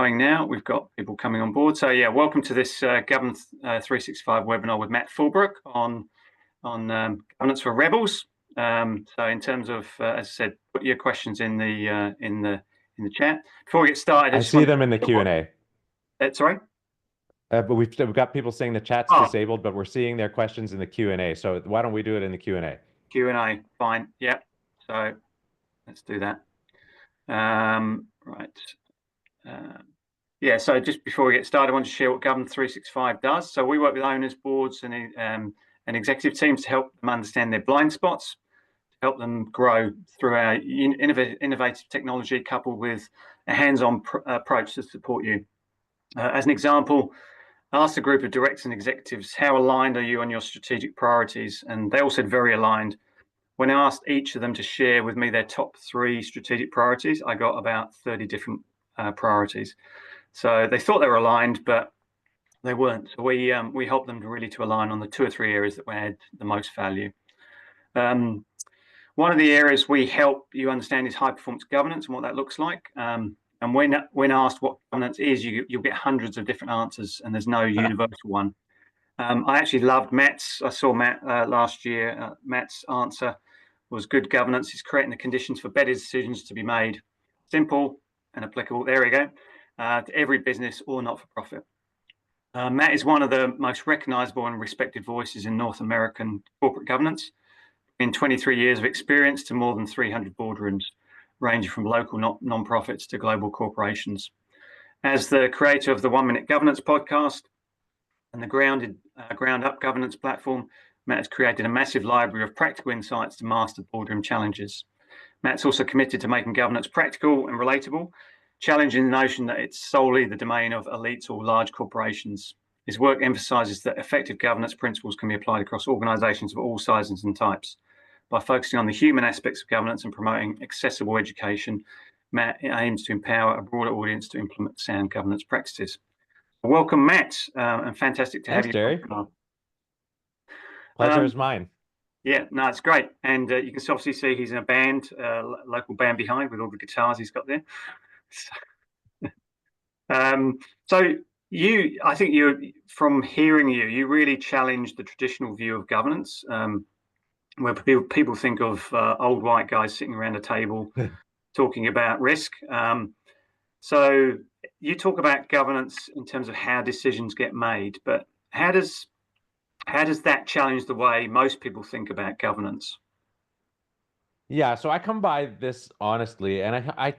going now. We've got people coming on board. So yeah, welcome to this Governance 365 webinar with Matt Fullbrook on governance for rebels. So in terms of, as I said, put your questions in the chat. Before we get started, I see them in the Q&A. Sorry? But we've got people saying the chat's disabled, but we're seeing their questions in the Q&A. So why don't we do it in the Q&A? Q&A, fine. Yeah. So let's do that. Right. Yeah, so just before we get started, I want to share what Governance 365 does. So we work with owners, boards, and executive teams to help them understand their blind spots, to help them grow through our innovative technology coupled with a hands-on approach to support you. As an example, I asked a group of directors and executives, how aligned are you on your strategic priorities? And they all said very aligned. When I asked each of them to share with me their top 3 strategic priorities, I got about 30 different priorities. So they thought they were aligned, but they weren't. So we helped them to align on the 2 or 3 areas that we had the most value. One of the areas we help you understand is high performance governance and what that looks like. And when asked what governance is, you'll get hundreds of different answers, and there's no universal one. I actually loved Matt's. I saw Matt last year. Matt's answer was good governance is creating the conditions for better decisions to be made. Simple and applicable. There we go. To every business or not-for-profit. Matt is one of the most recognizable and respected voices in North American corporate governance. In 23 years of experience to more than 300 boardrooms, ranging from local non-profits to global corporations. As the creator of the 1 Minute Governance podcast and the Ground Up Governance platform, Matt has created a massive library of practical insights to master boardroom challenges. Matt's also committed to making governance practical and relatable, challenging the notion that it's solely the domain of elites or large corporations. His work emphasizes that effective governance principles can be applied across organizations of all sizes and types. By focusing on the human aspects of governance and promoting accessible education, Matt aims to empower a broader audience to implement sound governance practices. Welcome, Matt, and fantastic to have you. Thanks, Jerry. Pleasure is mine. Yeah, no, it's great. And you can obviously see he's in a band, local band behind with all the guitars he's got there. So I think from hearing you really challenged the traditional view of governance, where people think of old white guys sitting around a table talking about risk. So you talk about governance in terms of how decisions get made, but how does that challenge the way most people think about governance? Yeah, so I come by this honestly, and I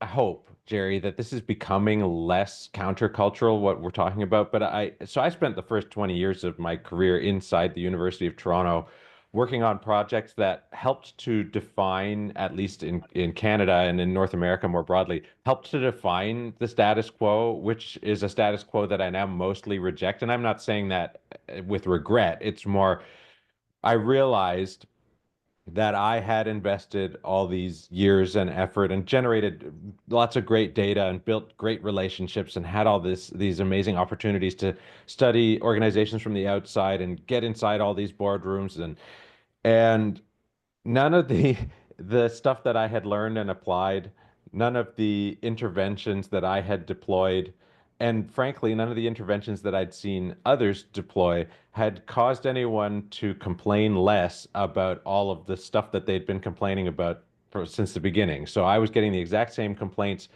hope, Jerry, that this is becoming less countercultural, what we're talking about. But I spent the first 20 years of my career inside the University of Toronto working on projects that helped to define, at least in Canada and in North America more broadly, helped to define the status quo, which is a status quo that I now mostly reject. And I'm not saying that with regret. It's more, I realized that I had invested all these years and effort and generated lots of great data and built great relationships and had all these amazing opportunities to study organizations from the outside and get inside all these boardrooms and none of the stuff that I had learned and applied, none of the interventions that I had deployed, and frankly, none of the interventions that I'd seen others deploy had caused anyone to complain less about all of the stuff that they'd been complaining about since the beginning. So I was getting the exact same complaints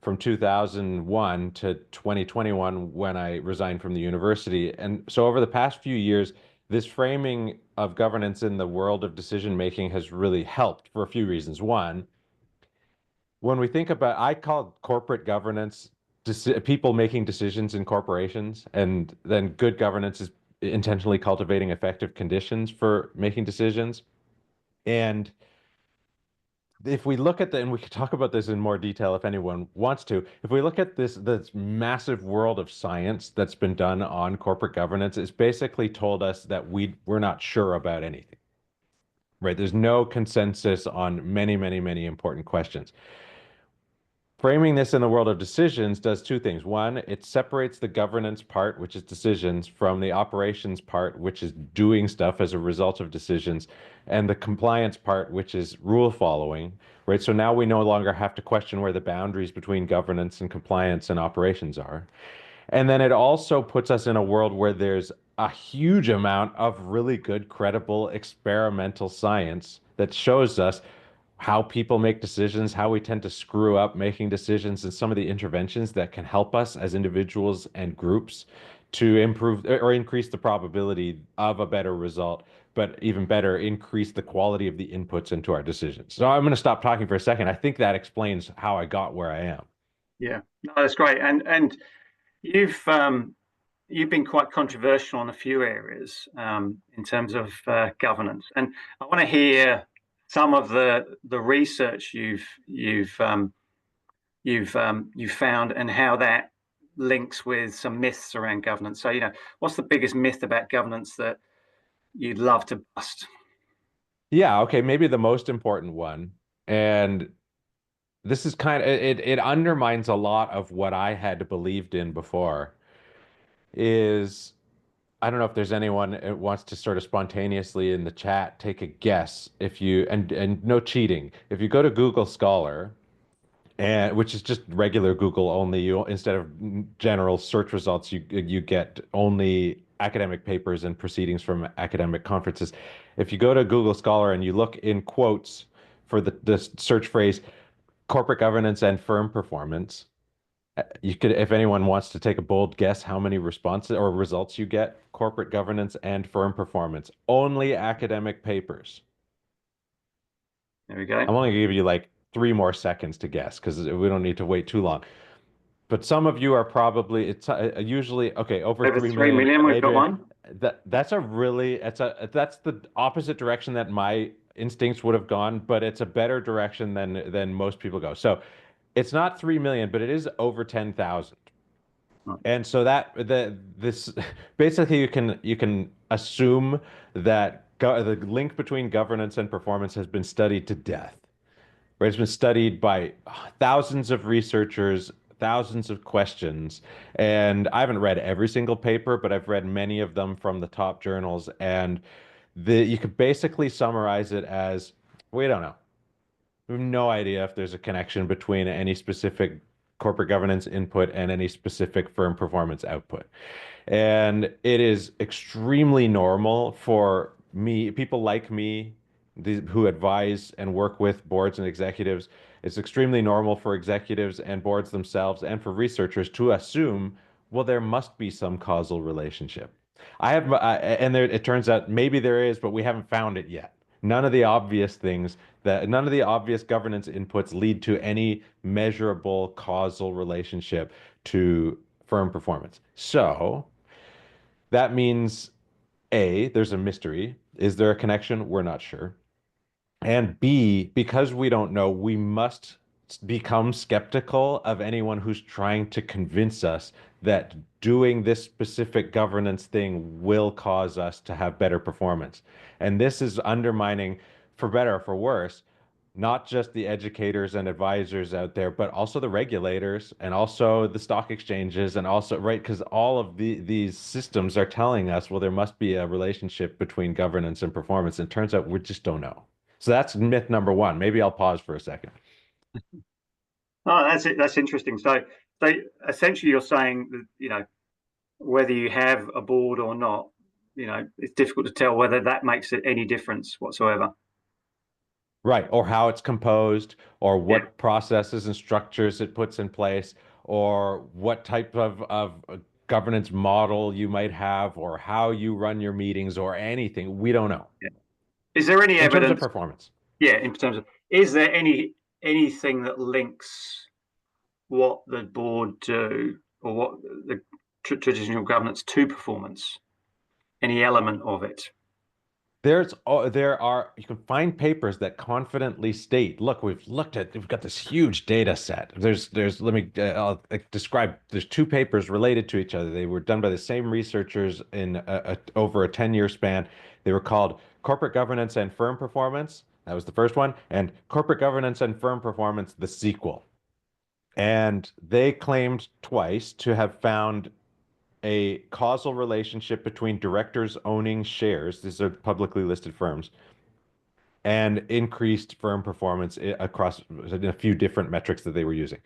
from 2001 to 2021 when I resigned from the university. And so over the past few years, this framing of governance in the world of decision making has really helped for a few reasons. One, when we think about, I call corporate governance people making decisions in corporations, and then good governance is intentionally cultivating effective conditions for making decisions. And if we look at and we could talk about this in more detail if anyone wants to, if we look at this massive world of science that's been done on corporate governance, it's basically told us that we're not sure about anything, right? There's no consensus on many, many, many important questions. Framing this in the world of decisions does two things. One, it separates the governance part, which is decisions, from the operations part, which is doing stuff as a result of decisions, and the compliance part, which is rule following, right? So now we no longer have to question where the boundaries between governance and compliance and operations are. And then it also puts us in a world where there's a huge amount of really good, credible experimental science that shows us how people make decisions, how we tend to screw up making decisions, and some of the interventions that can help us as individuals and groups to improve or increase the probability of a better result, but even better, increase the quality of the inputs into our decisions. So I'm going to stop talking for a second. I think that explains how I got where I am. Yeah, no, that's great. And you've been quite controversial on a few areas in terms of governance, and I want to hear some of the research you've found and how that links with some myths around governance. So, what's the biggest myth about governance that you'd love to bust? Yeah, okay, maybe the most important one, and this is kind of it undermines a lot of what I had believed in before, is I don't know if there's anyone who wants to sort of spontaneously in the chat take a guess if you and no cheating. If you go to Google Scholar, and which is just regular Google only, you instead of general search results, you get only academic papers and proceedings from academic conferences. If you go to Google Scholar and you look in quotes for the search phrase corporate governance and firm performance, you could, if anyone wants to take a bold guess, how many responses or results you get, corporate governance and firm performance, only academic papers. There we go. I'm only gonna give you like 3 more seconds to guess because we don't need to wait too long. But some of you are probably it's usually okay over Over 3 3 million. million, we've got Adrian, one. that's the opposite direction that my instincts would have gone, but it's a better direction than most people go. So it's not 3 million, but it is over 10,000. And so that this basically you can assume that the link between governance and performance has been studied to death. Right? It's been studied by thousands of researchers, thousands of questions, and I haven't read every single paper, but I've read many of them from the top journals, and you could basically summarize it as we don't know. We have no idea if there's a connection between any specific corporate governance input and any specific firm performance output. And it is extremely normal for me, people like me, who advise and work with boards and executives. It's extremely normal for executives and boards themselves and for researchers to assume, well, there must be some causal relationship. And there, it turns out maybe there is, but we haven't found it yet. None of the obvious governance inputs lead to any measurable causal relationship to firm performance. So that means A, there's a mystery. Is there a connection? We're not sure. And B, because we don't know, we must become skeptical of anyone who's trying to convince us that doing this specific governance thing will cause us to have better performance. And this is undermining, for better or for worse, not just the educators and advisors out there, but also the regulators and also the stock exchanges and also, right, because all of these systems are telling us, well, there must be a relationship between governance and performance. And it turns out we just don't know. So that's myth number one. Maybe I'll pause for a second. Oh, that's it. That's interesting. So essentially, you're saying that whether you have a board or not, it's difficult to tell whether that makes it any difference whatsoever. Right. Or how it's composed, or Yeah, what processes and structures it puts in place, or what type of governance model you might have, or how you run your meetings, or anything. We don't know. yeah. Is there any In terms of evidence? performance. Yeah, in terms of, is there anything that links what the board do or what the traditional governance to performance? Any element of it? There are you can find papers that confidently state, look, we've got this huge data set. Let me I'll describe. There's two papers related to each other. They were done by the same researchers in over a 10-year span. They were called Corporate Governance and Firm Performance. That was the first one, and Corporate Governance and Firm Performance, the sequel. And they claimed twice to have found a causal relationship between directors owning shares, these are publicly listed firms, and increased firm performance across a few different metrics that they were using.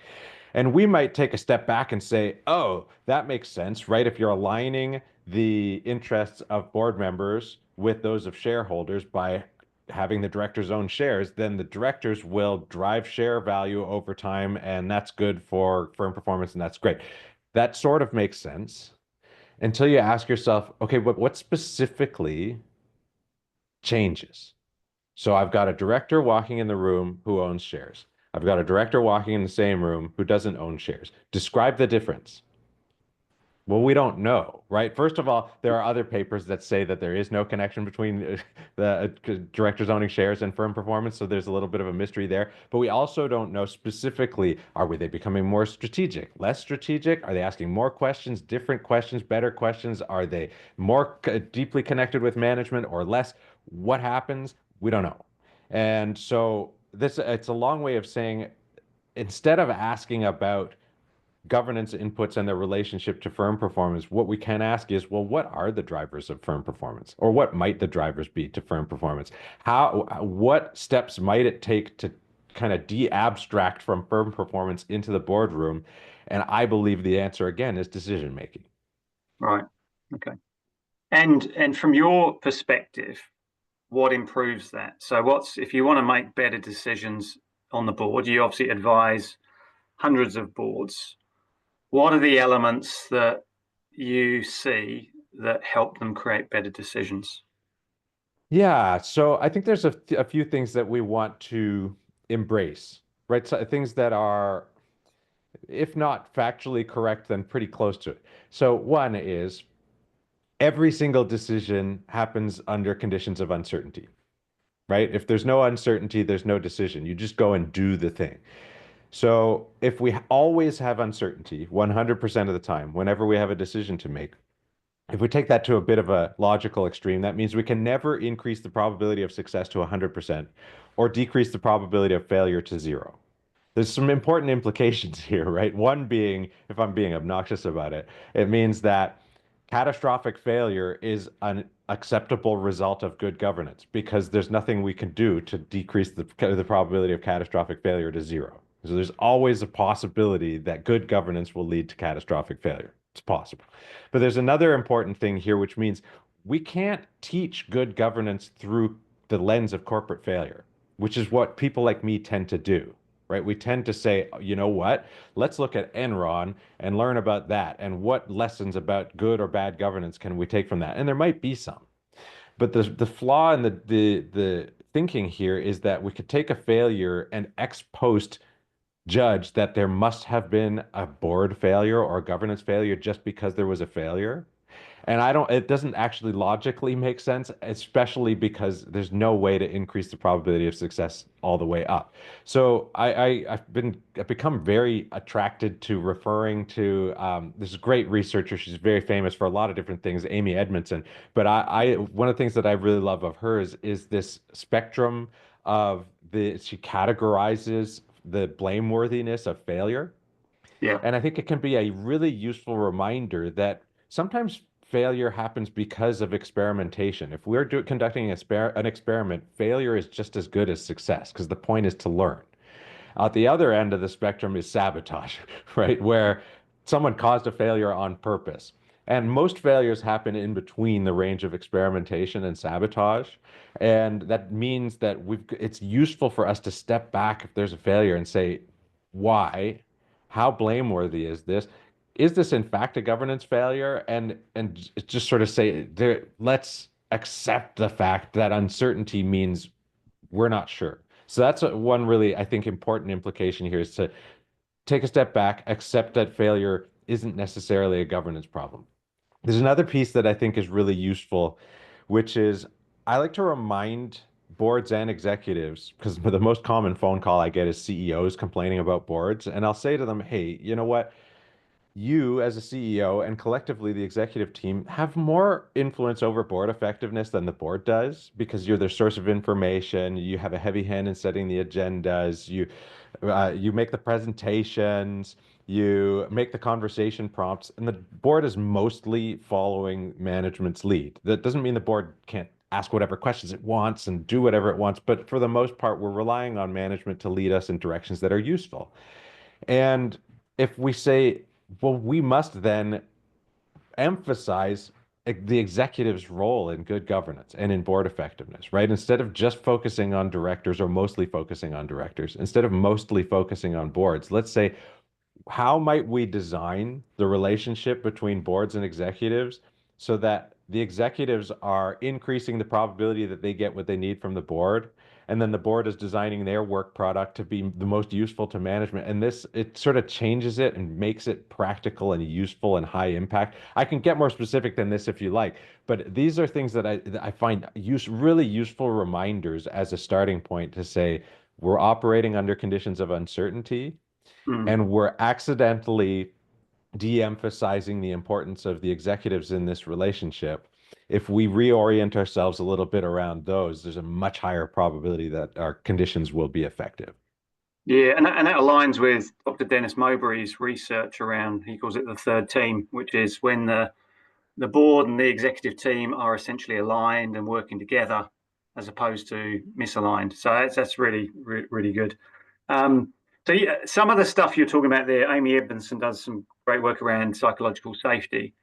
And we might take a step back and say, oh, that makes sense, right? If you're aligning the interests of board members with those of shareholders by having the directors own shares, then the directors will drive share value over time, and that's good for firm performance, and that's great. That sort of makes sense until you ask yourself, okay, but what specifically changes? So I've got a director walking in the room who owns shares. I've got a director walking in the same room who doesn't own shares. Describe the difference. Well, we don't know, right? First of all, there are other papers that say that there is no connection between the directors owning shares and firm performance, so there's a little bit of a mystery there. But we also don't know specifically, they becoming more strategic, less strategic? Are they asking more questions, different questions, better questions? Are they more deeply connected with management or less? What happens? We don't know. And so it's a long way of saying, instead of asking about governance inputs and their relationship to firm performance, what we can ask is, well, what are the drivers of firm performance? Or what might the drivers be to firm performance? What steps might it take to kind of de-abstract from firm performance into the boardroom? And I believe the answer again is decision making. Right. Okay. And from your perspective, what improves that? So if you want to make better decisions on the board, you obviously advise hundreds of boards. What are the elements that you see that help them create better decisions? Yeah, so I think there's a few things that we want to embrace, right? So things that are, if not factually correct, then pretty close to it. So one is every single decision happens under conditions of uncertainty, right? If there's no uncertainty, there's no decision. You just go and do the thing. So if we always have uncertainty 100% of the time, whenever we have a decision to make, if we take that to a bit of a logical extreme, that means we can never increase the probability of success to 100% or decrease the probability of failure to zero. There's some important implications here, right? One being, if I'm being obnoxious about it, it means that catastrophic failure is an acceptable result of good governance because there's nothing we can do to decrease the probability of catastrophic failure to zero. So there's always a possibility that good governance will lead to catastrophic failure. It's possible. But there's another important thing here, which means we can't teach good governance through the lens of corporate failure, which is what people like me tend to do, right? We tend to say, you know what? Let's look at Enron and learn about that. And what lessons about good or bad governance can we take from that? And there might be some. But the flaw in the thinking here is that we could take a failure and ex post judge that there must have been a board failure or a governance failure just because there was a failure. And it doesn't actually logically make sense, especially because there's no way to increase the probability of success all the way up. So I've become very attracted to referring to this great researcher. She's very famous for a lot of different things, Amy Edmondson. But one of the things that I really love of hers is this spectrum of she categorizes the blameworthiness of failure. Yeah. And I think it can be a really useful reminder that sometimes failure happens because of experimentation. If we're conducting an experiment, failure is just as good as success because the point is to learn. At the other end of the spectrum is sabotage, right? Where someone caused a failure on purpose. And most failures happen in between the range of experimentation and sabotage. And that means that it's useful for us to step back if there's a failure and say, why? How blameworthy is this? Is this in fact a governance failure? And just sort of say there, let's accept the fact that uncertainty means we're not sure. So that's one really, I think, important implication here is to take a step back, accept that failure isn't necessarily a governance problem. There's another piece that I think is really useful, which is I like to remind boards and executives, because the most common phone call I get is CEOs complaining about boards. And I'll say to them, hey, you know what? you as a CEO and collectively the executive team have more influence over board effectiveness than the board does because you're their source of information. You have a heavy hand in setting the agendas. You make the presentations. You make the conversation prompts, and the board is mostly following management's lead. That doesn't mean the board can't ask whatever questions it wants and do whatever it wants, but for the most part, we're relying on management to lead us in directions that are useful. And if we say, well, we must then emphasize the executive's role in good governance and in board effectiveness, right? Instead of just focusing on directors or mostly focusing on directors, instead of mostly focusing on boards, let's say, how might we design the relationship between boards and executives so that the executives are increasing the probability that they get what they need from the board, and then the board is designing their work product to be the most useful to management. And this, it sort of changes it and makes it practical and useful and high impact. I can get more specific than this if you like, but these are things that I find really useful reminders as a starting point to say we're operating under conditions of uncertainty Mm. and we're accidentally de-emphasizing the importance of the executives in this relationship. If we reorient ourselves a little bit around those, there's a much higher probability that our conditions will be effective. Yeah, and that aligns with Dr. Dennis Mowbray's research around, he calls it the third team, which is when the board and the executive team are essentially aligned and working together as opposed to misaligned. So that's really good. So yeah, some of the stuff you're talking about there, Amy Edmondson does some great work around psychological safety.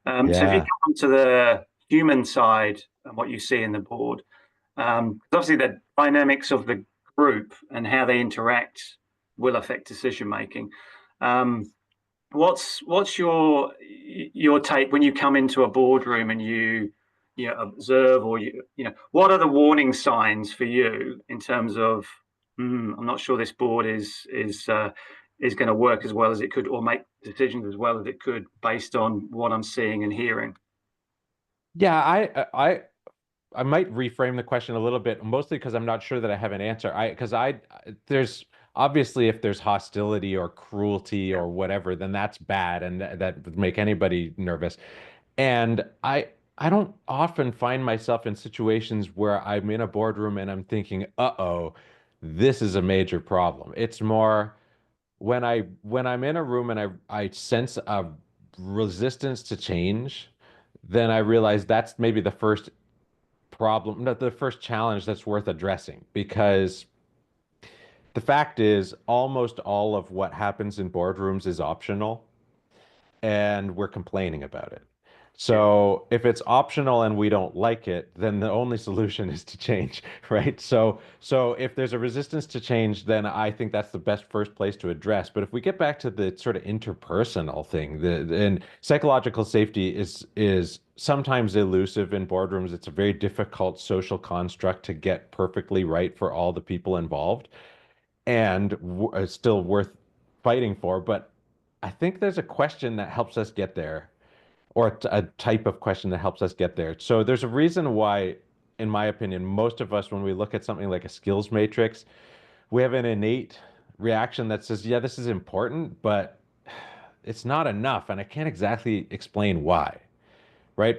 So if you Yeah. come to the human side and what you see in the board, obviously the dynamics of the group and how they interact will affect decision making. Um, what's your take when you come into a boardroom and you observe or what are the warning signs for you in terms of I'm not sure this board is going to work as well as it could or make decisions as well as it could based on what I'm seeing and hearing. Yeah, I might reframe the question a little bit, mostly because I'm not sure that I have an answer. There's obviously if there's hostility or cruelty Yeah. or whatever, then that's bad and that would make anybody nervous. And I don't often find myself in situations where I'm in a boardroom and I'm thinking, uh-oh, this is a major problem. It's more when I'm in a room and I sense a resistance to change, then I realize that's maybe the first problem, not the first challenge that's worth addressing because the fact is almost all of what happens in boardrooms is optional and we're complaining about it. Yeah. So if it's optional and we don't like it, then the only solution is to change, right? So if there's a resistance to change, then I think that's the best first place to address. But if we get back to the sort of interpersonal thing, and psychological safety is sometimes elusive in boardrooms. It's a very difficult social construct to get perfectly right for all the people involved and still worth fighting for. But I think there's a question that helps us get there, or a type of question that helps us get there. So there's a reason why, in my opinion, most of us, when we look at something like a skills matrix, we have an innate reaction that says, yeah, this is important, but it's not enough. And I can't exactly explain why. Right.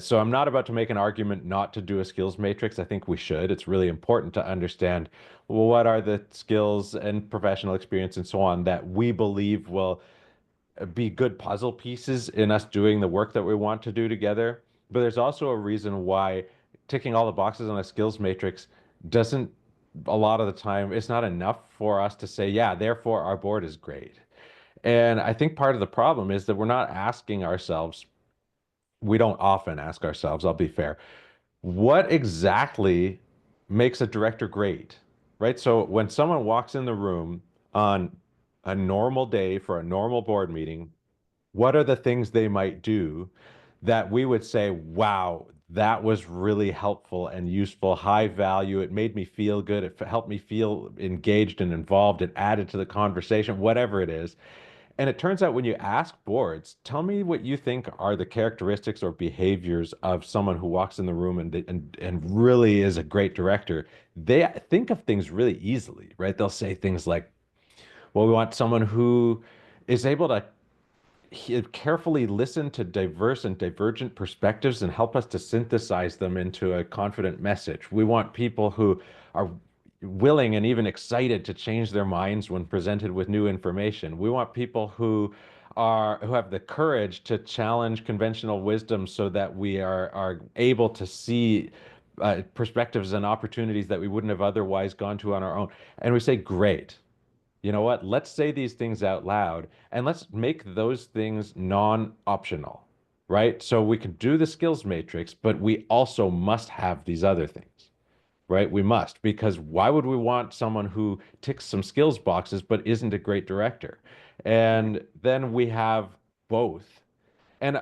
So I'm not about to make an argument not to do a skills matrix. I think we should. It's really important to understand, well, what are the skills and professional experience and so on that we believe will be good puzzle pieces in us doing the work that we want to do together. But there's also a reason why ticking all the boxes on a skills matrix doesn't, a lot of the time, it's not enough for us to say, yeah, therefore our board is great. And I think part of the problem is that we're not asking ourselves, we don't often ask ourselves, I'll be fair, what exactly makes a director great, right? So when someone walks in the room on a normal day for a normal board meeting, what are the things they might do that we would say, wow, that was really helpful and useful, high value. It made me feel good. It helped me feel engaged and involved. It added to the conversation, whatever it is. And it turns out when you ask boards, tell me what you think are the characteristics or behaviors of someone who walks in the room and really is a great director. They think of things really easily, right? They'll say things like, well, we want someone who is able to carefully listen to diverse and divergent perspectives and help us to synthesize them into a confident message. We want people who are willing and even excited to change their minds when presented with new information. We want people who have the courage to challenge conventional wisdom so that we are able to see perspectives and opportunities that we wouldn't have otherwise gone to on our own. And we say, great. You know what? Let's say these things out loud and let's make those things non-optional, right? So we can do the skills matrix, but we also must have these other things, right? We must, because why would we want someone who ticks some skills boxes but isn't a great director? And then we have both. And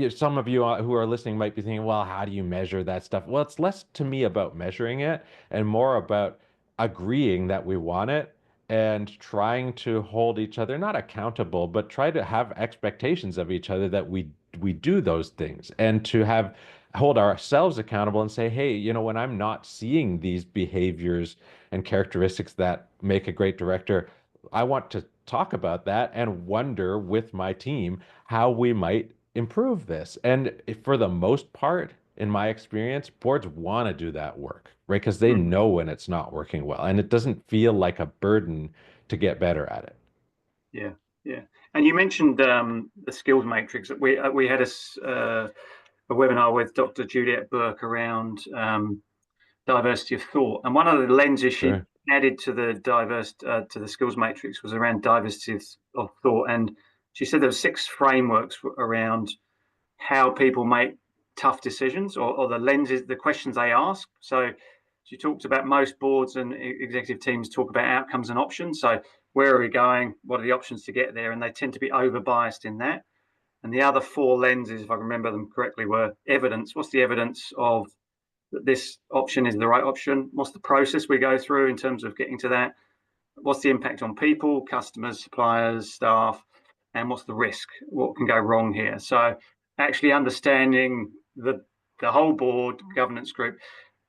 some of you who are listening might be thinking, well, how do you measure that stuff? Well, it's less to me about measuring it and more about agreeing that we want it and trying to hold each other not accountable, but try to have expectations of each other that we do those things and to have hold ourselves accountable and say, hey, you know, when I'm not seeing these behaviors and characteristics that make a great director, I want to talk about that and wonder with my team how we might improve this. And for the most part, in my experience, boards want to do that work, right? Because they Mm. know when it's not working well, and it doesn't feel like a burden to get better at it. Yeah, yeah. And you mentioned the skills matrix. We had a webinar with Dr. Juliet Burke around diversity of thought, and one of the lenses she Sure. added to the skills matrix was around diversity of thought, and she said there were six frameworks around how people make tough decisions or the lenses, the questions they ask. So she talked about most boards and executive teams talk about outcomes and options. So where are we going? What are the options to get there? And they tend to be over biased in that. And the other four lenses, if I remember them correctly, were evidence. What's the evidence of that this option is the right option? What's the process we go through in terms of getting to that? What's the impact on people, customers, suppliers, staff, and what's the risk? What can go wrong here? So actually understanding the whole board governance group,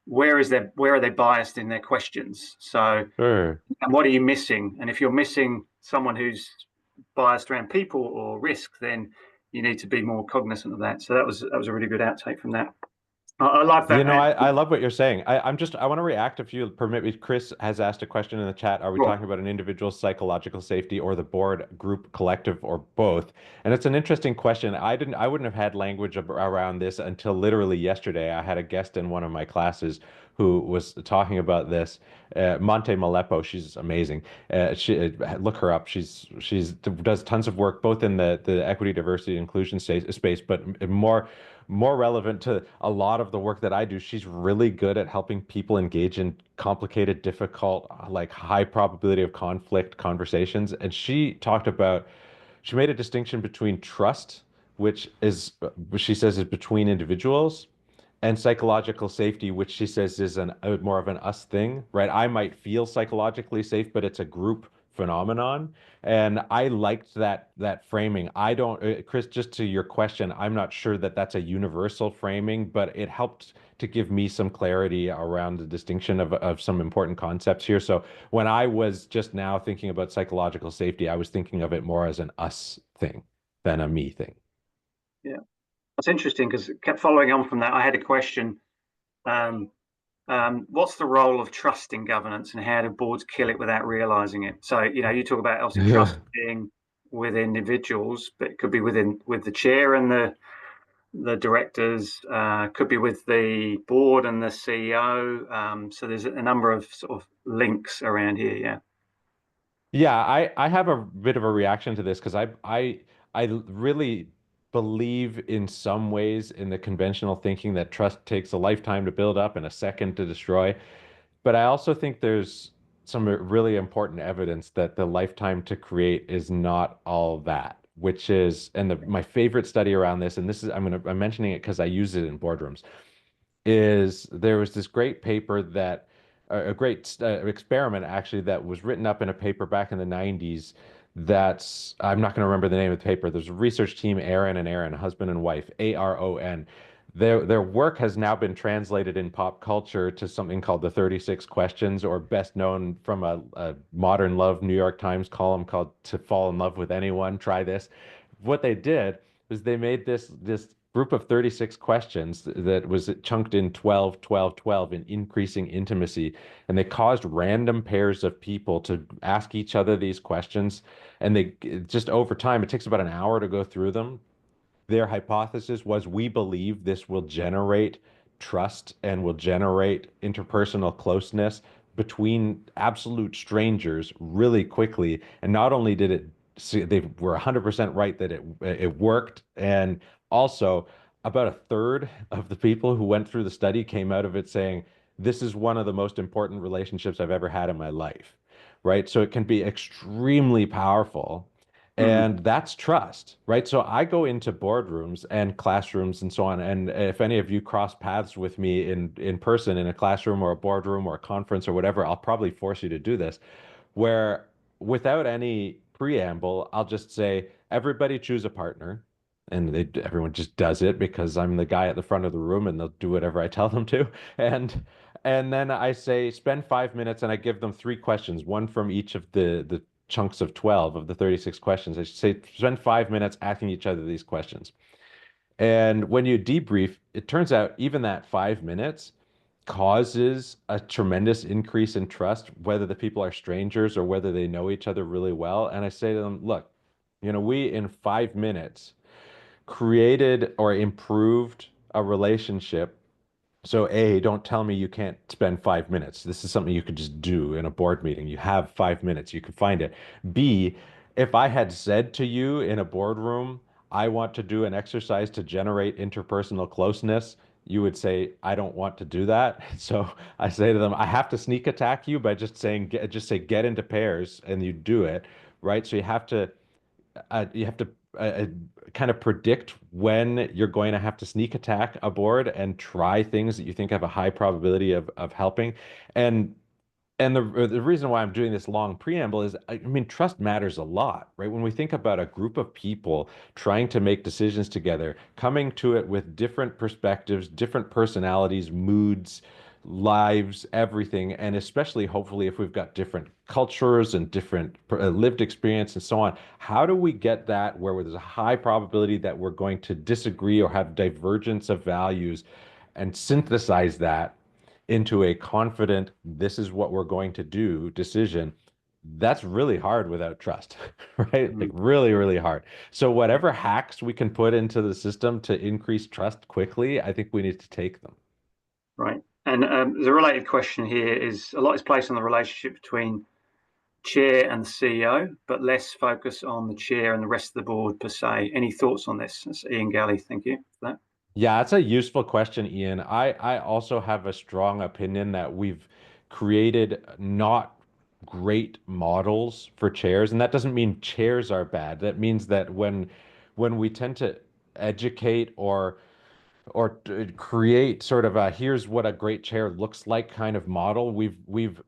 where are they biased in their questions? So Sure. and what are you missing? And if you're missing someone who's biased around people or risk, then you need to be more cognizant of that. So that was a really good outtake from that. I love You know, that. I love what you're saying. I want to react if you permit me. Chris has asked a question in the chat. Are we Sure. talking about an individual's psychological safety or the board, group, collective, or both? And it's an interesting question. I wouldn't have had language around this until literally yesterday. I had a guest in one of my classes who was talking about this. Monte Malepo, she's amazing. Look her up. She's does tons of work both in the equity, diversity, inclusion space, but more relevant to a lot of the work that I do. She's really good at helping people engage in complicated, difficult, like high probability of conflict conversations. And she made a distinction between trust, which she says is between individuals, and psychological safety, which she says is more of an us thing, right? I might feel psychologically safe, but it's a group phenomenon. And I liked that framing. I don't, Chris, just to your question, I'm not sure that that's a universal framing, but it helped to give me some clarity around the distinction of some important concepts here. So when I was just now thinking about psychological safety, I was thinking of it more as an us thing than a me thing. Yeah. That's interesting because kept following on from that. I had a question. Um, what's the role of trust in governance, and how do boards kill it without realizing it? So, you talk about obviously trust being with individuals, but it could be with the chair and the directors, could be with the board and the CEO. So there's a number of sort of links around here. Yeah. Yeah, I have a bit of a reaction to this because I really believe in some ways in the conventional thinking that trust takes a lifetime to build up and a second to destroy. But I also think there's some really important evidence that the lifetime to create is not all that, which is, and my favorite study around this, and this is I'm mentioning it because I use it in boardrooms, is there was this great paper that a great experiment actually that was written up in a paper back in the 90s that's I'm not going to remember the name of the paper. There's a research team, Aaron and Aaron, husband and wife, Aron. Their work has now been translated in pop culture to something called the 36 questions, or best known from a Modern Love New York Times column called To Fall in Love with Anyone. Try this. what they did was they made this group of 36 questions that was chunked in 12, 12, 12 in increasing intimacy. And they caused random pairs of people to ask each other these questions. And they just over time, it takes about an hour to go through them. Their hypothesis was we believe this will generate trust and will generate interpersonal closeness between absolute strangers really quickly. And not only did it, they were 100% right that it worked. And also, about a third of the people who went through the study came out of it saying, this is one of the most important relationships I've ever had in my life. Right. So it can be extremely powerful. Mm. And that's trust, right? So I go into boardrooms and classrooms and so on. And if any of you cross paths with me in person in a classroom or a boardroom or a conference or whatever, I'll probably force you to do this, where without any preamble, I'll just say, everybody choose a partner. And everyone just does it because I'm the guy at the front of the room and they'll do whatever I tell them to. And then I say, spend 5 minutes and I give them three questions, one from each of the chunks of 12 of the 36 questions. I say, spend 5 minutes asking each other these questions. And when you debrief, it turns out even that 5 minutes causes a tremendous increase in trust, whether the people are strangers or whether they know each other really well. And I say to them, look, we in 5 minutes created or improved a relationship. So A, don't tell me you can't spend 5 minutes. This is something you could just do in a board meeting. You have 5 minutes, you can find it. B, if I had said to you in a boardroom, I want to do an exercise to generate interpersonal closeness, you would say, I don't want to do that. So I say to them, I have to sneak attack you by just saying, just say get into pairs and you do it, right? So you have to uh, kind of predict when you're going to have to sneak attack a board and try things that you think have a high probability of helping. And the reason why I'm doing this long preamble is, I mean, trust matters a lot, right? When we think about a group of people trying to make decisions together, coming to it with different perspectives, different personalities, moods, lives, everything, and especially hopefully if we've got different cultures and different lived experience and so on, how do we get that where there's a high probability that we're going to disagree or have divergence of values and synthesize that into a confident, this is what we're going to do decision? That's really hard without trust, right? Like Mm. really, really hard. So whatever hacks we can put into the system to increase trust quickly, I think we need to take them. Right. And the related question here is a lot is placed on the relationship between chair and the CEO, but less focus on the chair and the rest of the board per se. Any thoughts on this? That's Ian Galley. Thank you for that. Yeah, that's a useful question, Ian. I also have a strong opinion that we've created not great models for chairs, and that doesn't mean chairs are bad. That means that when we tend to educate or create sort of a here's what a great chair looks like kind of model, we've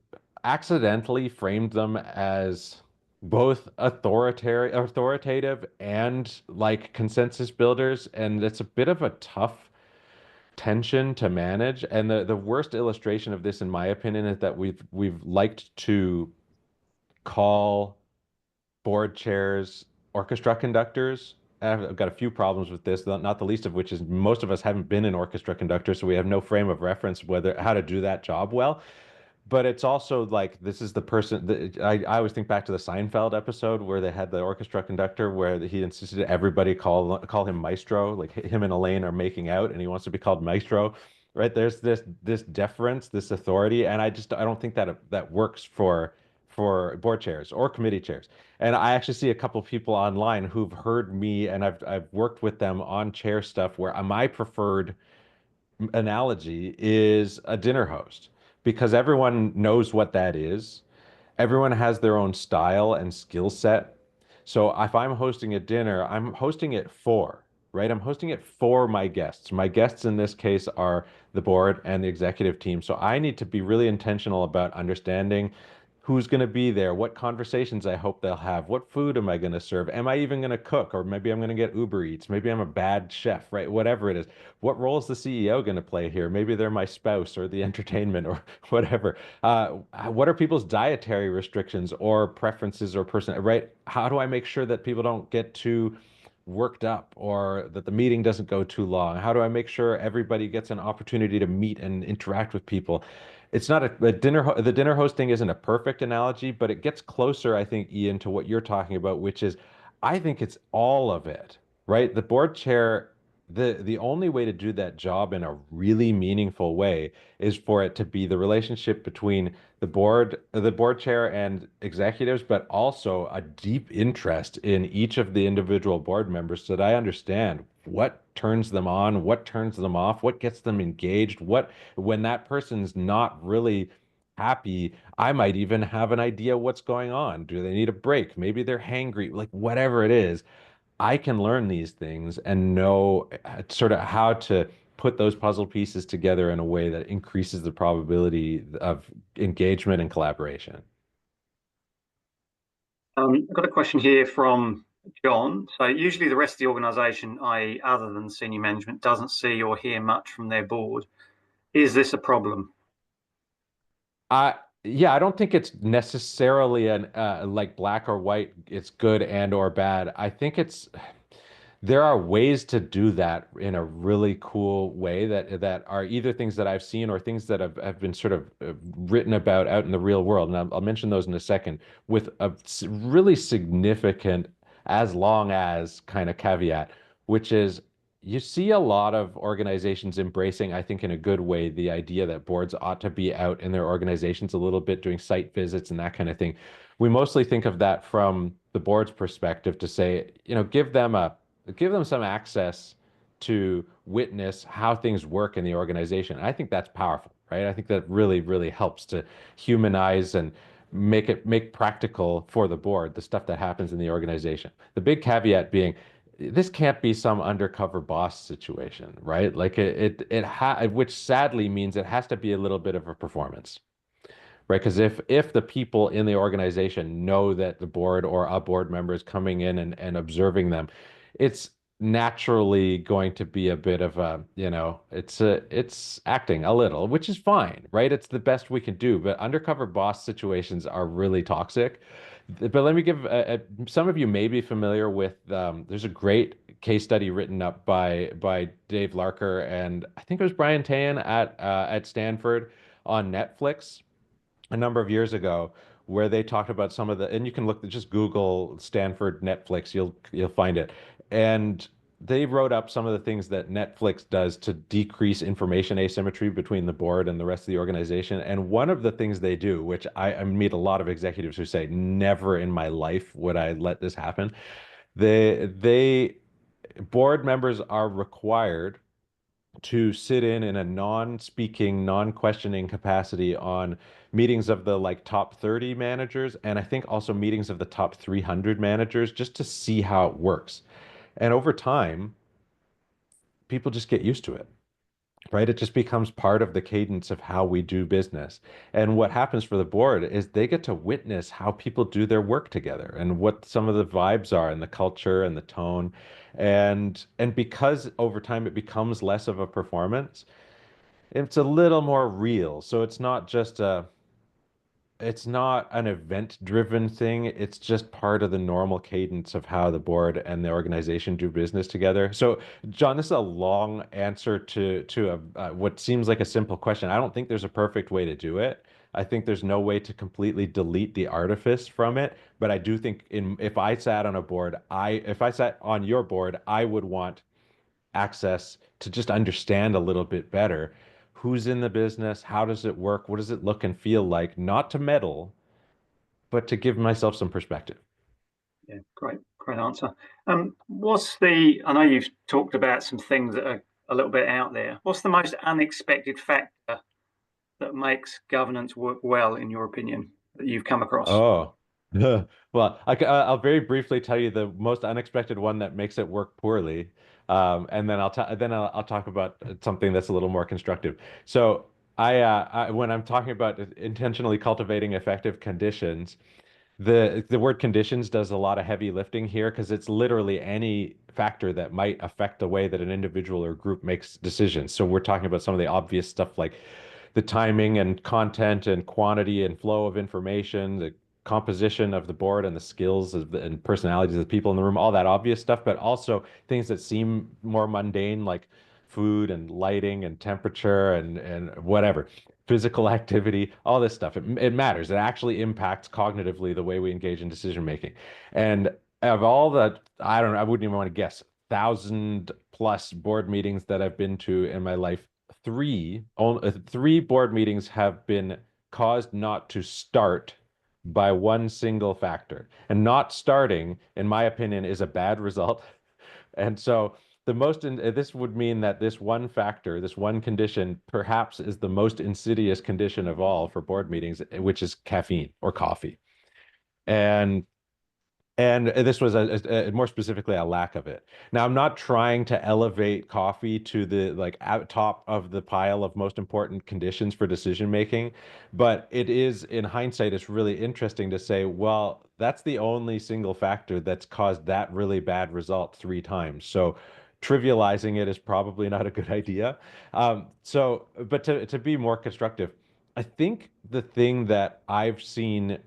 accidentally framed them as both authoritative and like consensus builders, and it's a bit of a tough tension to manage. And the worst illustration of this, in my opinion, is that we've liked to call board chairs orchestra conductors. I've got a few problems with this, not the least of which is most of us haven't been an orchestra conductor, so we have no frame of reference whether how to do that job well. But it's also like this is the person that I always think back to the Seinfeld episode where they had the orchestra conductor where he insisted everybody call him Maestro, like him and Elaine are making out and he wants to be called Maestro, right? There's this deference, this authority, and I don't think that works for board chairs or committee chairs. And I actually see a couple of people online who've heard me and I've worked with them on chair stuff where my preferred analogy is a dinner host because everyone knows what that is. Everyone has their own style and skill set. So if I'm hosting a dinner, I'm hosting it for, right? I'm hosting it for my guests. My guests in this case are the board and the executive team. So I need to be really intentional about understanding who's going to be there, what conversations I hope they'll have, what food am I going to serve, am I even going to cook, or maybe I'm going to get Uber Eats, maybe I'm a bad chef, right? Whatever it is. What role is the CEO going to play here? Maybe they're my spouse or the entertainment or whatever. What are people's dietary restrictions or preferences or person, right? How do I make sure that people don't get too worked up or that the meeting doesn't go too long? How do I make sure everybody gets an opportunity to meet and interact with people? It's not a the dinner hosting isn't a perfect analogy, but it gets closer, I think, Ian, to what you're talking about, which is I think it's all of it, right? The board chair, the only way to do that job in a really meaningful way is for it to be the relationship between the board chair and executives, but also a deep interest in each of the individual board members so that I understand what turns them on, what turns them off, what gets them engaged, what when that person's not really happy, I might even have an idea what's going on. Do they need a break? Maybe they're hangry, like whatever it is. I can learn these things and know sort of how to put those puzzle pieces together in a way that increases the probability of engagement and collaboration. I've got a question here from John. So usually the rest of the organisation, i.e., other than senior management, doesn't see or hear much from their board. Is this a problem? I Yeah, I don't think it's necessarily an like black or white, it's good and or bad. I think it's there are ways to do that in a really cool way that are either things that I've seen or things that have been sort of written about out in the real world. And I'll mention those in a second with a really significant as long as kind of caveat, which is you see a lot of organizations embracing, I think, in a good way, the idea that boards ought to be out in their organizations a little bit doing site visits and that kind of thing. We mostly think of that from the board's perspective to say, give them some access to witness how things work in the organization. And I think that's powerful, right? I think that really, really helps to humanize and make practical for the board the stuff that happens in the organization. The big caveat being this can't be some undercover boss situation, right? Like which sadly means it has to be a little bit of a performance, right? Because if the people in the organization know that the board or a board member is coming in and observing them, it's naturally going to be a bit of a, it's acting a little, which is fine, right? It's the best we can do. But undercover boss situations are really toxic. But let me give some of you may be familiar with there's a great case study written up by Dave Larker and I think it was Brian Tayan at Stanford on Netflix a number of years ago where they talked about some of the, and you can look, just Google Stanford Netflix, you'll find it. And they wrote up some of the things that Netflix does to decrease information asymmetry between the board and the rest of the organization. And one of the things they do, which I meet a lot of executives who say, never in my life would I let this happen. They board members are required to sit in a non-speaking, non-questioning capacity on meetings of the like top 30 managers and I think also meetings of the top 300 managers just to see how it works. And over time, people just get used to it, right? It just becomes part of the cadence of how we do business. And what happens for the board is they get to witness how people do their work together and what some of the vibes are and the culture and the tone. And because over time it becomes less of a performance, it's a little more real. So it's not an event-driven thing. It's just part of the normal cadence of how the board and the organization do business together. So, John, this is a long answer to what seems like a simple question. I don't think there's a perfect way to do it. I think there's no way to completely delete the artifice from it. But I do think if I sat on a board, if I sat on your board, I would want access to just understand a little bit better who's in the business, how does it work, what does it look and feel like, not to meddle, but to give myself some perspective. Yeah, great answer. I know you've talked about some things that are a little bit out there. What's the most unexpected factor that makes governance work well, in your opinion, that you've come across? Oh, well, I'll very briefly tell you the most unexpected one that makes it work poorly, and then I'll talk about something that's a little more constructive. So when I'm talking about intentionally cultivating effective conditions, the word conditions does a lot of heavy lifting here because it's literally any factor that might affect the way that an individual or group makes decisions. So we're talking about some of the obvious stuff like the timing and content and quantity and flow of information, composition of the board and the skills and personalities of the people in the room, all that obvious stuff, but also things that seem more mundane, like food and lighting and temperature and whatever, physical activity, all this stuff. It matters. It actually impacts cognitively the way we engage in decision making. And of all the, I don't know, I wouldn't even want to guess, 1,000+ board meetings that I've been to in my life, three board meetings have been caused not to start by one single factor. And not starting, in my opinion, is a bad result. And so this would mean that this one factor, this one condition, perhaps is the most insidious condition of all for board meetings, which is caffeine or coffee. And this was more specifically a lack of it. Now, I'm not trying to elevate coffee to the top of the pile of most important conditions for decision making, but it is, in hindsight, it's really interesting to say, well, that's the only single factor that's caused that really bad result 3 times. So trivializing it is probably not a good idea. But to be more constructive, I think the thing that I've seen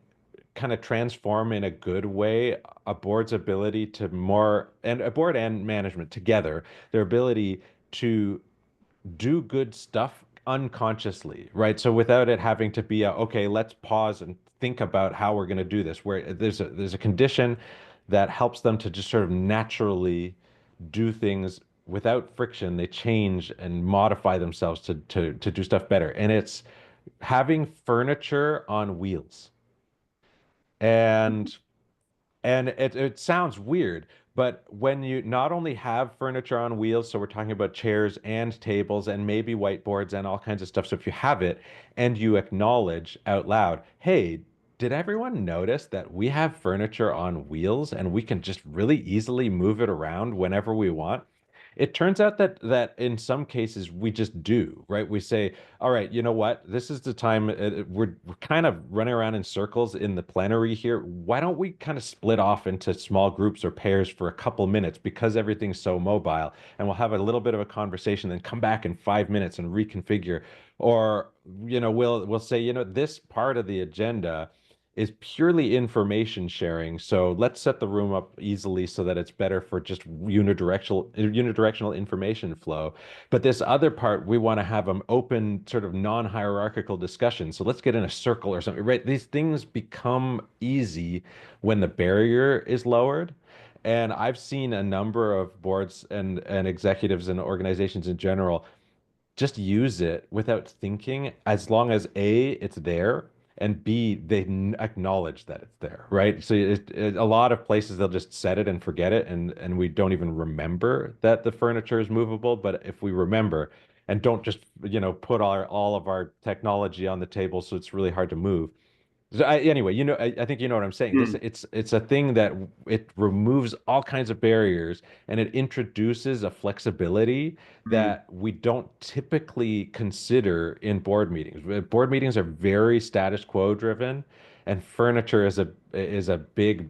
kind of transform in a good way a board's ability to more, and a board and management together, their ability to do good stuff unconsciously, right? So without it having to be okay, let's pause and think about how we're going to do this, where there's a condition that helps them to just sort of naturally do things without friction. They change and modify themselves to do stuff better. And it's having furniture on wheels. And it sounds weird, but when you not only have furniture on wheels, so we're talking about chairs and tables and maybe whiteboards and all kinds of stuff. So if you have it and you acknowledge out loud, hey, did everyone notice that we have furniture on wheels and we can just really easily move it around whenever we want? It turns out that in some cases we just do, right? We say, all right, you know what? This is the time we're kind of running around in circles in the plenary here. Why don't we kind of split off into small groups or pairs for a couple minutes because everything's so mobile, and we'll have a little bit of a conversation, then come back in 5 minutes and reconfigure. Or, we'll say, this part of the agenda is purely information sharing. So let's set the room up easily so that it's better for just unidirectional information flow. But this other part, we want to have an open, sort of non-hierarchical discussion. So let's get in a circle or something, right? These things become easy when the barrier is lowered. And I've seen a number of boards and executives and organizations in general just use it without thinking, as long as A, it's there, and B, they acknowledge that it's there, right? So a lot of places they'll just set it and forget it, and we don't even remember that the furniture is movable. But if we remember and don't just, put all of our technology on the table, so it's really hard to move. So anyway, I think you know what I'm saying. Mm. It's a thing that it removes all kinds of barriers, and it introduces a flexibility Mm. that we don't typically consider in board meetings. Board meetings are very status quo driven, and furniture is a big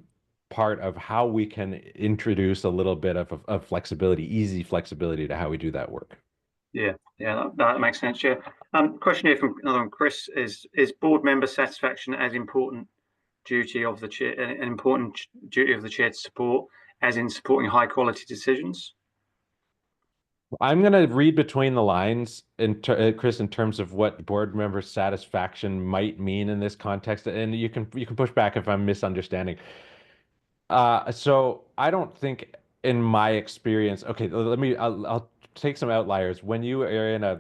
part of how we can introduce a little bit of flexibility, easy flexibility to how we do that work. Yeah, yeah, that makes sense. Yeah. Question here from another one, Chris: is board member satisfaction as important duty of the chair, an important duty of the chair to support, as in supporting high quality decisions? I'm going to read between the lines, Chris, in terms of what board member satisfaction might mean in this context, and you can push back if I'm misunderstanding. So I don't think, in my experience, okay, I'll take some outliers. When you are in a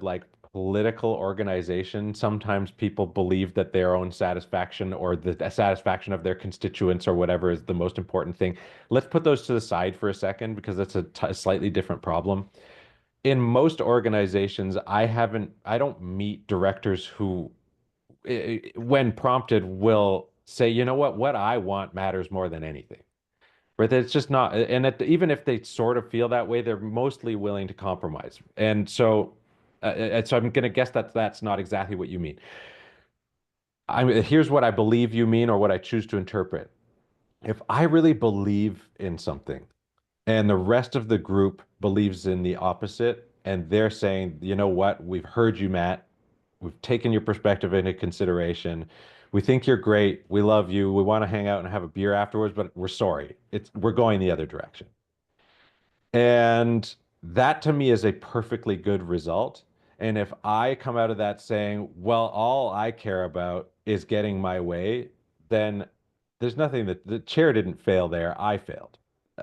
political organization, sometimes people believe that their own satisfaction or the satisfaction of their constituents or whatever is the most important thing. Let's put those to the side for a second because that's a slightly different problem. In most organizations, I don't meet directors who, when prompted, will say, you know what I want matters more than anything. Right? It's just not, and even if they sort of feel that way, they're mostly willing to compromise. And so I'm going to guess that that's not exactly what you mean. Here's what I believe you mean, or what I choose to interpret. If I really believe in something, and the rest of the group believes in the opposite, and they're saying, you know what, we've heard you, Matt. We've taken your perspective into consideration. We think you're great. We love you. We want to hang out and have a beer afterwards, but we're sorry. We're going the other direction. And that to me is a perfectly good result. And if I come out of that saying, well, all I care about is getting my way, then there's nothing that the chair didn't fail there. I failed.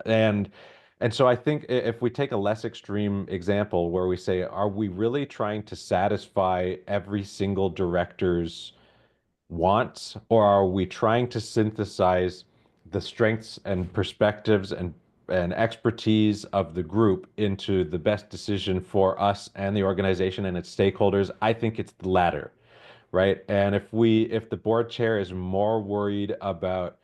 And and so I think if we take a less extreme example where we say, are we really trying to satisfy every single director's wants, or are we trying to synthesize the strengths and perspectives and expertise of the group into the best decision for us and the organization and its stakeholders? I think it's the latter, right? And if the board chair is more worried about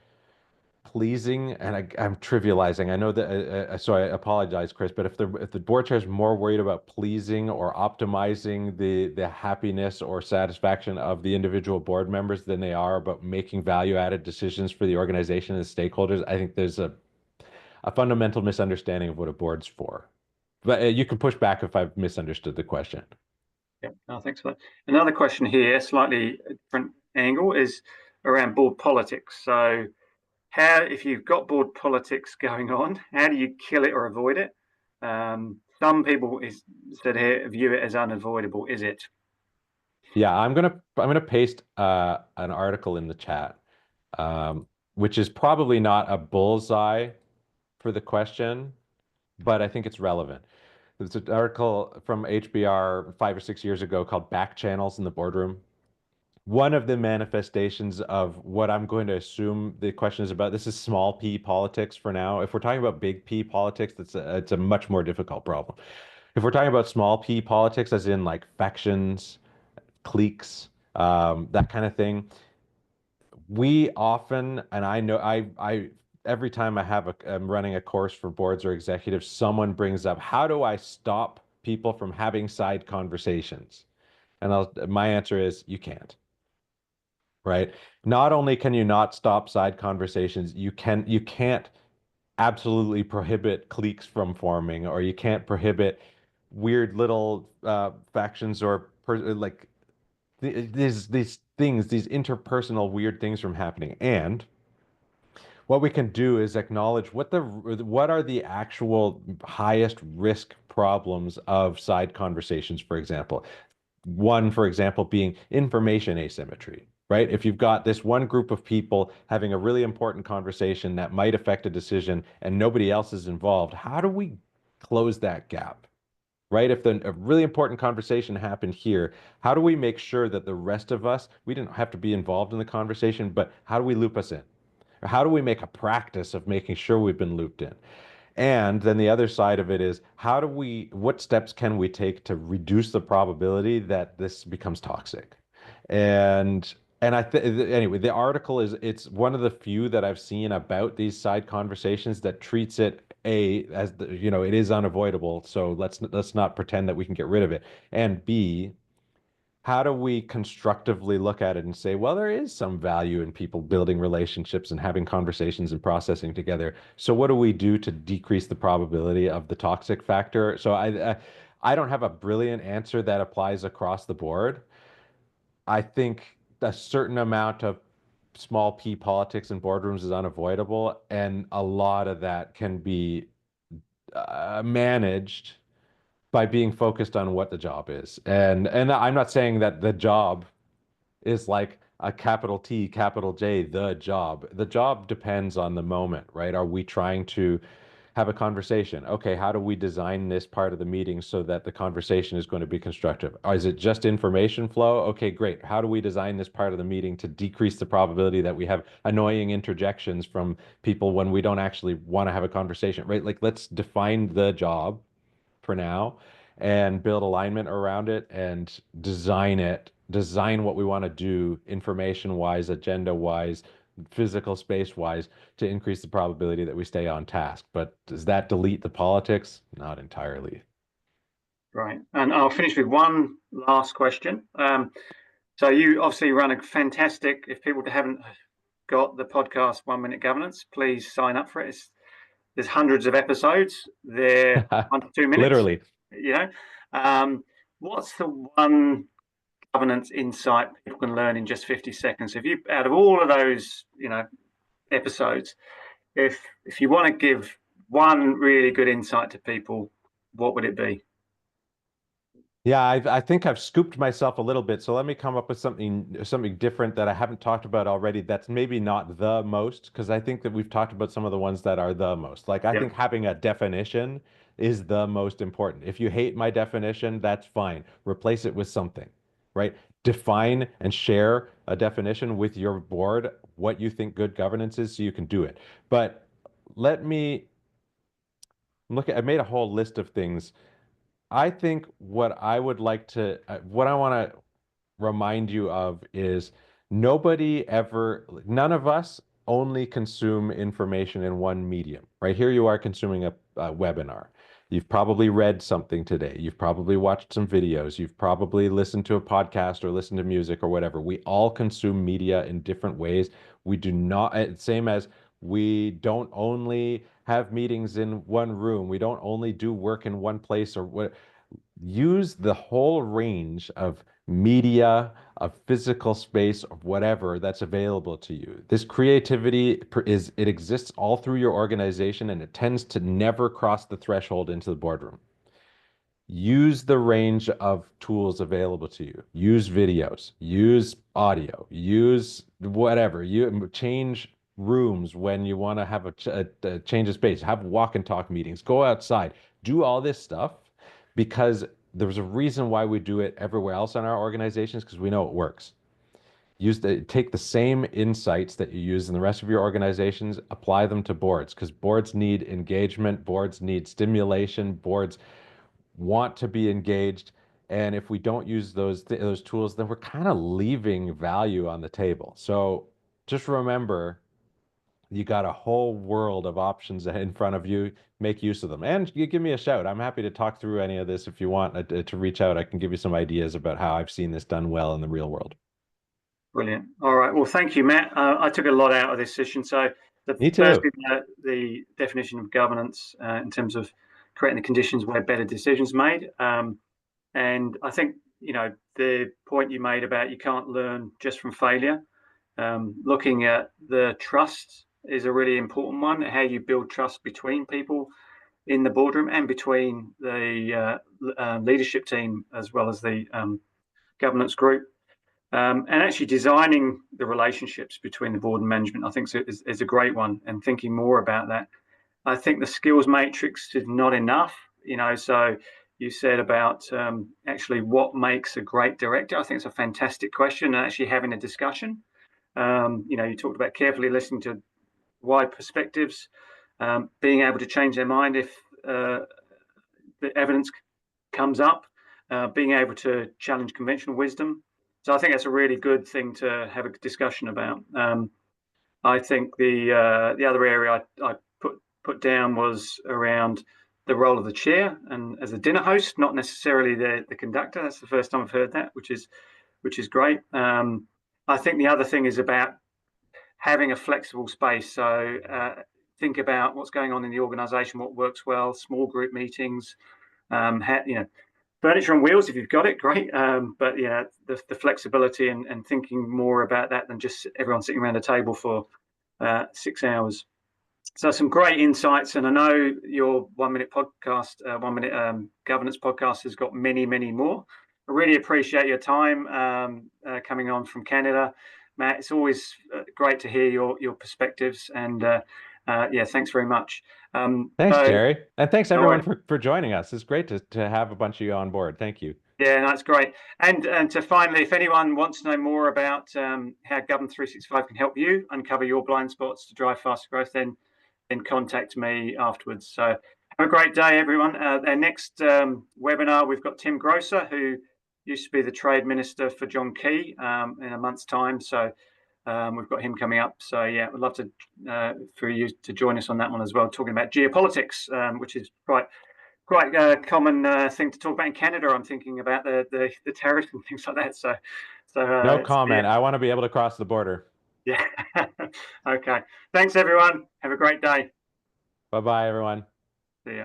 pleasing, and I'm trivializing. I know that, so I apologize, Chris. But if the board chair is more worried about pleasing or optimizing the happiness or satisfaction of the individual board members than they are about making value-added decisions for the organization and stakeholders, I think there's a fundamental misunderstanding of what a board's for. But you can push back if I've misunderstood the question. Yeah, no, thanks for that. Another question here, slightly different angle, is around board politics. So, if you've got board politics going on, how do you kill it or avoid it? Some people said here view it as unavoidable. Is it? Yeah, I'm gonna paste an article in the chat, um, which is probably not a bullseye for the question, but I think it's relevant. There's an article from HBR 5 or 6 years ago called Back Channels in the Boardroom. One of the manifestations of what I'm going to assume the question is about, this is small p politics for now. If we're talking about big P politics, it's a much more difficult problem. If we're talking about small p politics, as in like factions, cliques, that kind of thing, we often, and I know I every time I'm running a course for boards or executives, someone brings up, how do I stop people from having side conversations? And my answer is you can't, right? Not only can you not stop side conversations, you can't absolutely prohibit cliques from forming, or you can't prohibit weird little factions or like these things, these interpersonal weird things from happening. And what we can do is acknowledge what are the actual highest risk problems of side conversations, for example. One, for example, being information asymmetry, right? If you've got this one group of people having a really important conversation that might affect a decision and nobody else is involved, how do we close that gap? Right? If a really important conversation happened here, how do we make sure that the rest of us, we didn't have to be involved in the conversation, but how do we loop us in? Or how do we make a practice of making sure we've been looped in? And then the other side of it is what steps can we take to reduce the probability that this becomes toxic? And anyway, the article it's one of the few that I've seen about these side conversations that treats it as it is unavoidable. So let's not pretend that we can get rid of it. And B, how do we constructively look at it and say, well, there is some value in people building relationships and having conversations and processing together. So what do we do to decrease the probability of the toxic factor? So I don't have a brilliant answer that applies across the board. I think a certain amount of small p politics in boardrooms is unavoidable, and a lot of that can be managed by being focused on what the job is. And I'm not saying that the job is like a capital T, capital J, the job. The job depends on the moment, right? Are we trying to have a conversation? Okay, how do we design this part of the meeting so that the conversation is going to be constructive? Or is it just information flow? Okay, great. How do we design this part of the meeting to decrease the probability that we have annoying interjections from people when we don't actually want to have a conversation, right? Like, let's define the job for now and build alignment around it and design what we want to do information wise, agenda wise, physical space wise to increase the probability that we stay on task. But does that delete the politics? Not entirely. Right. And I'll finish with one last question. So you obviously run a fantastic, if people haven't got the podcast 1 Minute Governance, please sign up for it. There's hundreds of episodes. They're 1 to 2 minutes. Literally. What's the one governance insight people can learn in just 50 seconds. If you, out of all of those, episodes, if you want to give one really good insight to people, what would it be? Yeah, I think I've scooped myself a little bit. So let me come up with something different that I haven't talked about already. That's maybe not the most, because I think that we've talked about some of the ones that are the most. Like I Yep. think having a definition is the most important. If you hate my definition, that's fine. Replace it with something, right? Define and share a definition with your board, what you think good governance is, so you can do it. But let me look at, I made a whole list of things. I think what I want to remind you of is none of us only consume information in one medium, right? Here you are consuming a webinar. You've probably read something today. You've probably watched some videos. You've probably listened to a podcast or listened to music or whatever. We all consume media in different ways. We do not, same as we don't only have meetings in one room. We don't only do work in one place or what. Use the whole range of media, of physical space, of whatever that's available to you. This creativity it exists all through your organization and it tends to never cross the threshold into the boardroom. Use the range of tools available to you. Use videos, use audio, use whatever. You change rooms when you want to have a change of space, have walk and talk meetings, go outside, do all this stuff because there's a reason why we do it everywhere else in our organizations because we know it works. Take the same insights that you use in the rest of your organizations, apply them to boards because boards need engagement, boards need stimulation, boards want to be engaged. And if we don't use those tools, then we're kind of leaving value on the table. So just remember, you got a whole world of options in front of you. Make use of them. And you give me a shout. I'm happy to talk through any of this if you want to reach out. I can give you some ideas about how I've seen this done well in the real world. Brilliant. All right. Well, thank you, Matt. I took a lot out of this session. So the Me first, too. the definition of governance in terms of creating the conditions where better decisions made. And I think, the point you made about you can't learn just from failure. Looking at the trust is a really important one, how you build trust between people in the boardroom and between the leadership team as well as the governance group. And actually designing the relationships between the board and management, I think is a great one, and thinking more about that. I think the skills matrix is not enough, so you said about actually what makes a great director. I think it's a fantastic question, and actually having a discussion. You talked about carefully listening to wide perspectives, being able to change their mind if the evidence comes up, being able to challenge conventional wisdom. So I think that's a really good thing to have a discussion about. I think the other area I put down was around the role of the chair and as a dinner host, not necessarily the conductor. That's the first time I've heard that, which is great. I think the other thing is about having a flexible space. So think about what's going on in the organisation, what works well, small group meetings. Furniture on wheels if you've got it, great. But the flexibility and thinking more about that than just everyone sitting around a table for 6 hours. So some great insights, and I know your 1 minute podcast, 1 minute governance podcast has got many, many more. I really appreciate your time coming on from Canada, Matt. It's always great to hear your perspectives, and thanks very much. Thanks, So, Jerry. And thanks all everyone right. for joining us. It's great to have a bunch of you on board. Thank you. Yeah, that's great. And to finally, if anyone wants to know more about how Govern 365 can help you uncover your blind spots to drive faster growth, then contact me afterwards. So have a great day, everyone. Our next webinar, we've got Tim Grosser, who used to be the Trade Minister for John Key in a month's time. So we've got him coming up. So yeah, we'd love to for you to join us on that one as well, talking about geopolitics, which is quite a common thing to talk about in Canada. I'm thinking about the tariffs and things like that. So No yeah, comment. I want to be able to cross the border. yeah. Okay. Thanks, everyone. Have a great day. Bye bye, everyone. See ya.